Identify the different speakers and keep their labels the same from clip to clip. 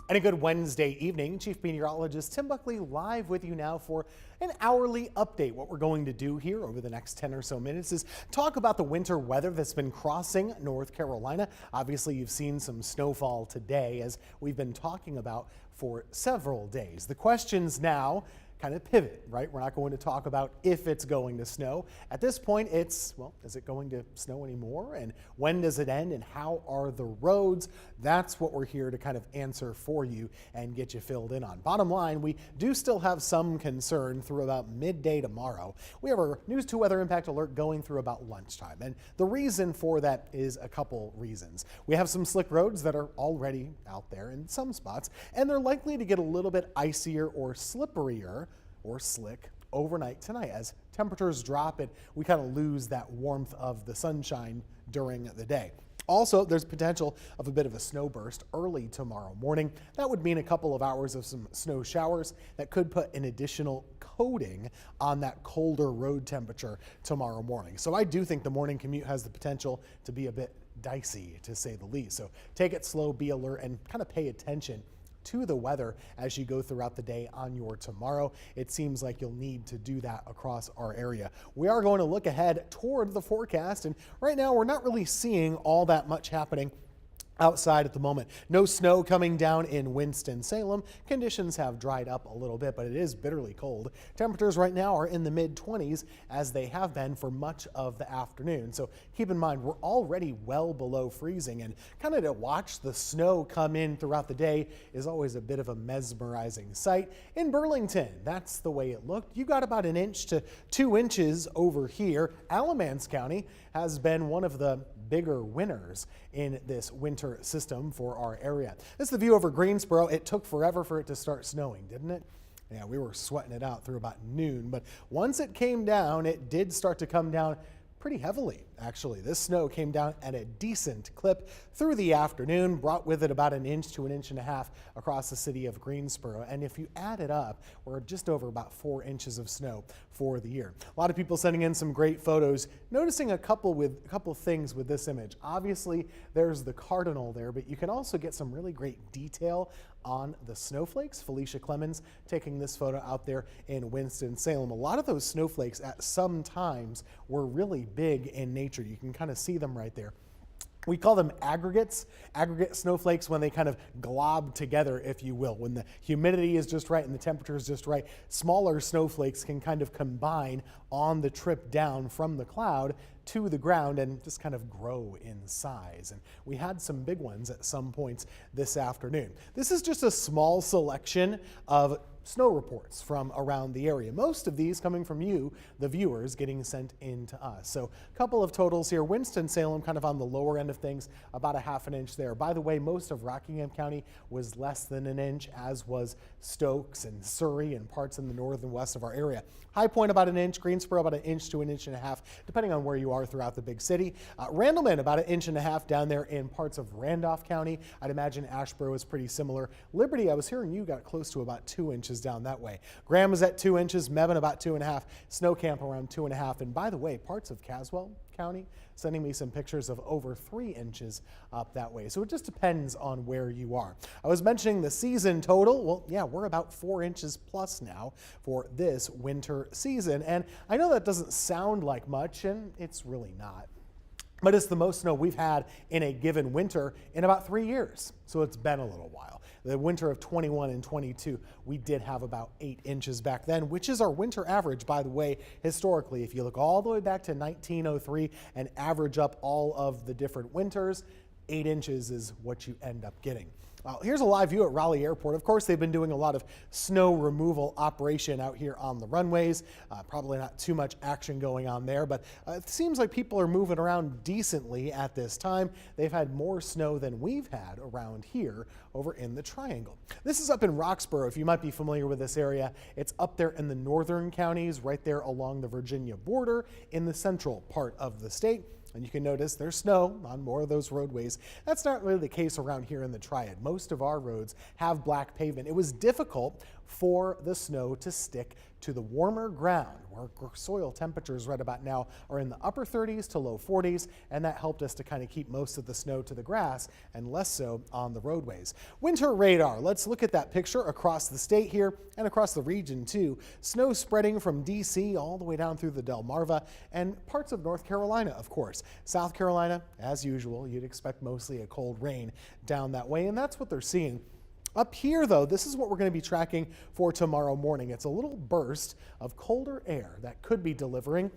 Speaker 1: And a good Wednesday evening. Chief Meteorologist Tim Buckley live with you now for an hourly update. What we're going to do here over the next 10 or so minutes is talk about the winter weather that's been crossing North Carolina. Obviously, you've seen some snowfall today, as we've been talking about for several days. The questions now kind of pivot, right? We're not going to talk about if it's going to snow. At this point, it's, well, is it going to snow anymore? And when does it end? And how are the roads? That's what we're here to kind of answer for you and get you filled in on. Bottom line, we do still have some concern through about midday tomorrow. We have our News 2 weather impact alert going through about lunchtime. And the reason for that is a couple reasons. We have some slick roads that are already out there in some spots, and they're likely to get a little bit icier or slipperier or slick overnight tonight as temperatures drop and we kind of lose that warmth of the sunshine during the day. Also, there's potential of a bit of a snow burst early tomorrow morning. That would mean a couple of hours of some snow showers that could put an additional coating on that colder road temperature tomorrow morning. So I do think the morning commute has the potential to be a bit dicey, to say the least. So take it slow, be alert, and kind of pay attention to the weather as you go throughout the day on your tomorrow. It seems like you'll need to do that across our area. We are going to look ahead toward the forecast, and right now we're not really seeing all that much happening outside at the moment. No snow coming down in Winston-Salem. Conditions have dried up a little bit, but it is bitterly cold. Temperatures right now are in the mid-20s, as they have been for much of the afternoon. So keep in mind, we're already well below freezing, and kind of to watch the snow come in throughout the day is always a bit of a mesmerizing sight. In Burlington, that's the way it looked. You got about 1 inch to 2 inches over here. Alamance County has been one of the bigger winners in this winter system for our area. This is the view over Greensboro. It took forever for it to start snowing, didn't it? Yeah, we were sweating it out through about noon, but once it came down, it did start to come down pretty heavily, actually. This snow came down at a decent clip through the afternoon, brought with it about 1 inch to 1.5 inches across the city of Greensboro. And if you add it up, we're just over about 4 inches of snow for the year. A lot of people sending in some great photos, noticing a couple things with this image. Obviously, there's the cardinal there, but you can also get some really great detail on the snowflakes. Felicia Clemens taking this photo out there in Winston-Salem. A lot of those snowflakes at some times were really big in nature. You can kind of see them right there. We call them aggregate snowflakes when they kind of glob together, if you will. When the humidity is just right and the temperature is just right, smaller snowflakes can kind of combine on the trip down from the cloud to the ground and just kind of grow in size. And we had some big ones at some points this afternoon. This is just a small selection of snow reports from around the area. Most of these coming from you, the viewers, getting sent in to us. So a couple of totals here. Winston-Salem kind of on the lower end of things, about 1/2 inch there. By the way, most of Rockingham County was less than 1 inch, as was Stokes and Surrey and parts in the north and west of our area. High Point about 1 inch, Greensboro about 1 inch to 1.5 inches, depending on where you are throughout the big city. Randleman about 1.5 inches down there in parts of Randolph County. I'd imagine Asheboro is pretty similar. Liberty, I was hearing you got close to about 2 inches down that way. Graham is at 2 inches, Mebane about 2.5, Snow Camp around 2.5. And by the way, parts of Caswell County sending me some pictures of over 3 inches up that way. So it just depends on where you are. I was mentioning the season total. Well, yeah, we're about 4 inches plus now for this winter season. And I know that doesn't sound like much, and it's really not. But it's the most snow we've had in a given winter in about 3 years. So it's been a little while. The winter of 21 and 22, we did have about 8 inches back then, which is our winter average, by the way, historically. If you look all the way back to 1903 and average up all of the different winters, 8 inches is what you end up getting. Here's a live view at Raleigh Airport. Of course, they've been doing a lot of snow removal operation out here on the runways. Probably not too much action going on there, but it seems like people are moving around decently at this time. They've had more snow than we've had around here over in the Triangle. This is up in Roxborough, if you might be familiar with this area. It's up there in the northern counties, right there along the Virginia border in the central part of the state. And you can notice there's snow on more of those roadways. That's not really the case around here in the Triad. Most of our roads have black pavement. It was difficult for the snow to stick to the warmer ground, where soil temperatures right about now are in the upper 30s to low 40s, and that helped us to kind of keep most of the snow to the grass and less so on the roadways. Winter radar. Let's look at that picture across the state here and across the region too. Snow spreading from D.C. all the way down through the Delmarva and parts of North Carolina, of course. South Carolina, as usual, you'd expect mostly a cold rain down that way, and that's what they're seeing. Up here, though, this is what we're going to be tracking for tomorrow morning. It's a little burst of colder air that could be delivering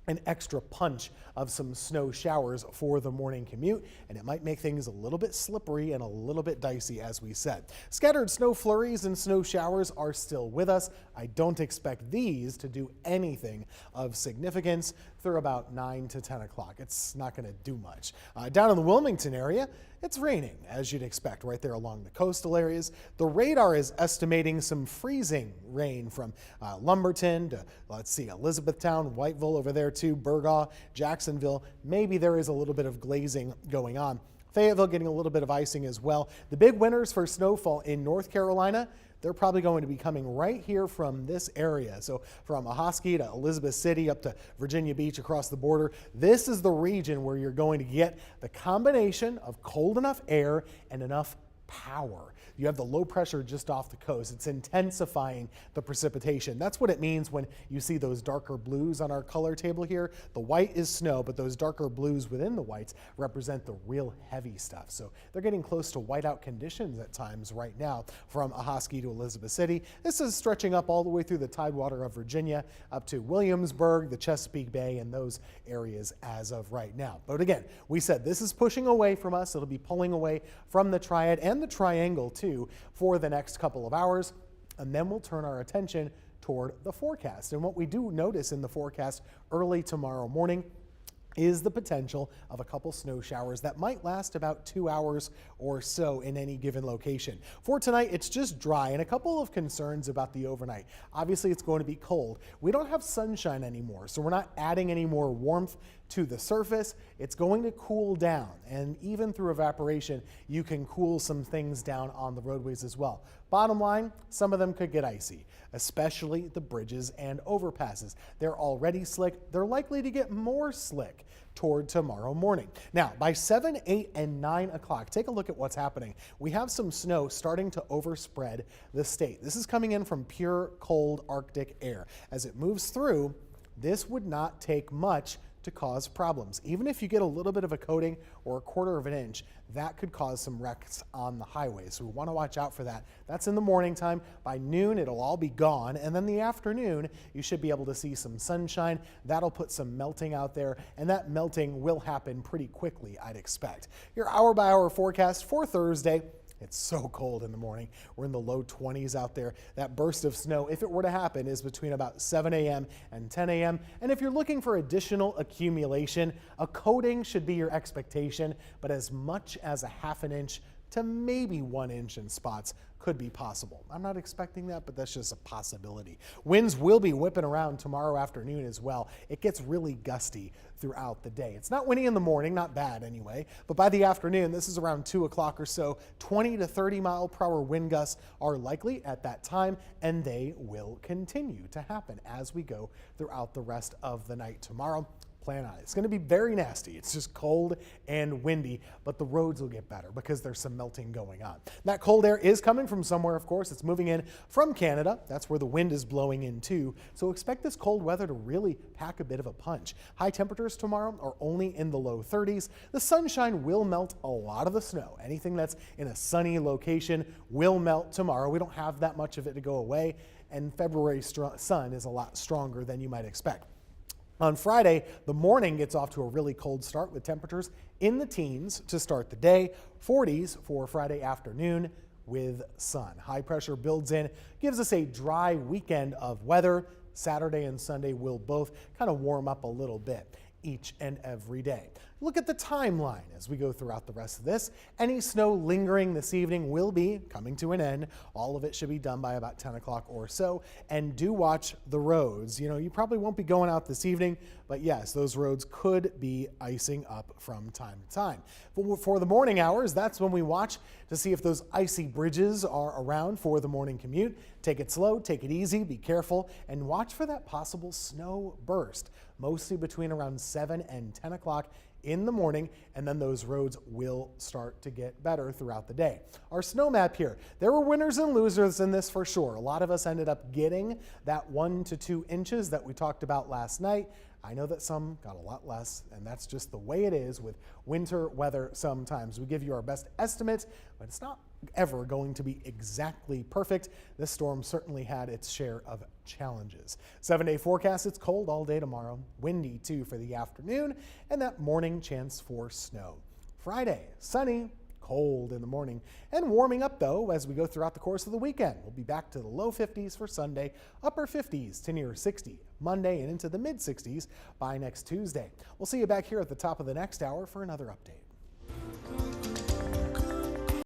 Speaker 1: an extra punch of some snow showers for the morning commute, and it might make things a little bit slippery and a little bit dicey, as we said. Scattered snow flurries and snow showers are still with us. I don't expect these to do anything of significance through about 9 to 10 o'clock. It's not going to do much. Down in the Wilmington area, it's raining, as you'd expect, right there along the coastal areas. The radar is estimating some freezing rain from Lumberton to, let's see, Elizabethtown, Whiteville over there too, Burgaw, Jacksonville. Maybe there is a little bit of glazing going on. Fayetteville getting a little bit of icing as well. The big winners for snowfall in North Carolina, they're probably going to be coming right here from this area. So from Ahoskie to Elizabeth City up to Virginia Beach across the border, this is the region where you're going to get the combination of cold enough air and enough power. You have the low pressure just off the coast. It's intensifying the precipitation. That's what it means when you see those darker blues on our color table here. The white is snow, but those darker blues within the whites represent the real heavy stuff. So they're getting close to whiteout conditions at times right now from Ahoskie to Elizabeth City. This is stretching up all the way through the Tidewater of Virginia up to Williamsburg, the Chesapeake Bay, and those areas as of right now. But again, we said this is pushing away from us. It'll be pulling away from the Triad and the Triangle too for the next couple of hours, and then we'll turn our attention toward the forecast. And what we do notice in the forecast early tomorrow morning is the potential of a couple snow showers that might last about 2 hours or so in any given location. For tonight, it's just dry and a couple of concerns about the overnight. Obviously, it's going to be cold. We don't have sunshine anymore, so we're not adding any more warmth to the surface. It's going to cool down, and even through evaporation, you can cool some things down on the roadways as well. Bottom line, some of them could get icy, especially the bridges and overpasses. They're already slick. They're likely to get more slick toward tomorrow morning. Now, by 7, 8, and 9 o'clock, take a look at what's happening. We have some snow starting to overspread the state. This is coming in from pure cold Arctic air. As it moves through, this would not take much to cause problems. Even if you get a little bit of a coating or a quarter of an inch, that could cause some wrecks on the highway. So we want to watch out for that. That's in the morning time. By noon, it'll all be gone. And then the afternoon, you should be able to see some sunshine. That'll put some melting out there, and that melting will happen pretty quickly, I'd expect. Your hour-by-hour forecast for Thursday. It's so cold in the morning. We're in the low 20s out there. That burst of snow, if it were to happen, is between about 7 a.m. and 10 a.m. And if you're looking for additional accumulation, a coating should be your expectation, but as much as a half an inch to maybe 1 inch in spots could be possible. I'm not expecting that, but that's just a possibility. Winds will be whipping around tomorrow afternoon as well. It gets really gusty throughout the day. It's not windy in the morning, not bad anyway, but by the afternoon, this is around 2 o'clock or so, 20 to 30 mile per hour wind gusts are likely at that time, and they will continue to happen as we go throughout the rest of the night tomorrow. Plan on it. It's going to be very nasty. It's just cold and windy, but the roads will get better because there's some melting going on. That cold air is coming from somewhere, of course. It's moving in from Canada. That's where the wind is blowing in too. So expect this cold weather to really pack a bit of a punch. High temperatures tomorrow are only in the low 30s. The sunshine will melt a lot of the snow. Anything that's in a sunny location will melt tomorrow. We don't have that much of it to go away, and February sun is a lot stronger than you might expect. On Friday, the morning gets off to a really cold start with temperatures in the teens to start the day, 40s for Friday afternoon with sun. High pressure builds in, gives us a dry weekend of weather. Saturday and Sunday will both kind of warm up a little bit each and every day. look at the timeline as we go throughout the rest of this. Any snow lingering this evening will be coming to an end. All of it should be done by about 10 o'clock or so. And do watch the roads. You know, you probably won't be going out this evening, but yes, those roads could be icing up from time to time. For the morning hours, that's when we watch to see if those icy bridges are around for the morning commute. Take it slow, take it easy, be careful, and watch for that possible snow burst, mostly between around 7 and 10 o'clock in the morning, and then those roads will start to get better throughout the day. Our snow map here, there were winners and losers in this for sure. A lot of us ended up getting that 1 to 2 inches that we talked about last night. I know that some got a lot less, and that's just the way it is with winter weather sometimes. We give you our best estimates, but it's not ever going to be exactly perfect. This storm certainly had its share of challenges. 7-day forecast, it's cold all day tomorrow, windy too for the afternoon, and that morning chance for snow. Friday, sunny, cold in the morning, and warming up though as we go throughout the course of the weekend. We'll be back to the low 50s for Sunday, upper 50s to near 60 Monday, and into the mid 60s by next Tuesday. We'll see you back here at the top of the next hour for another update.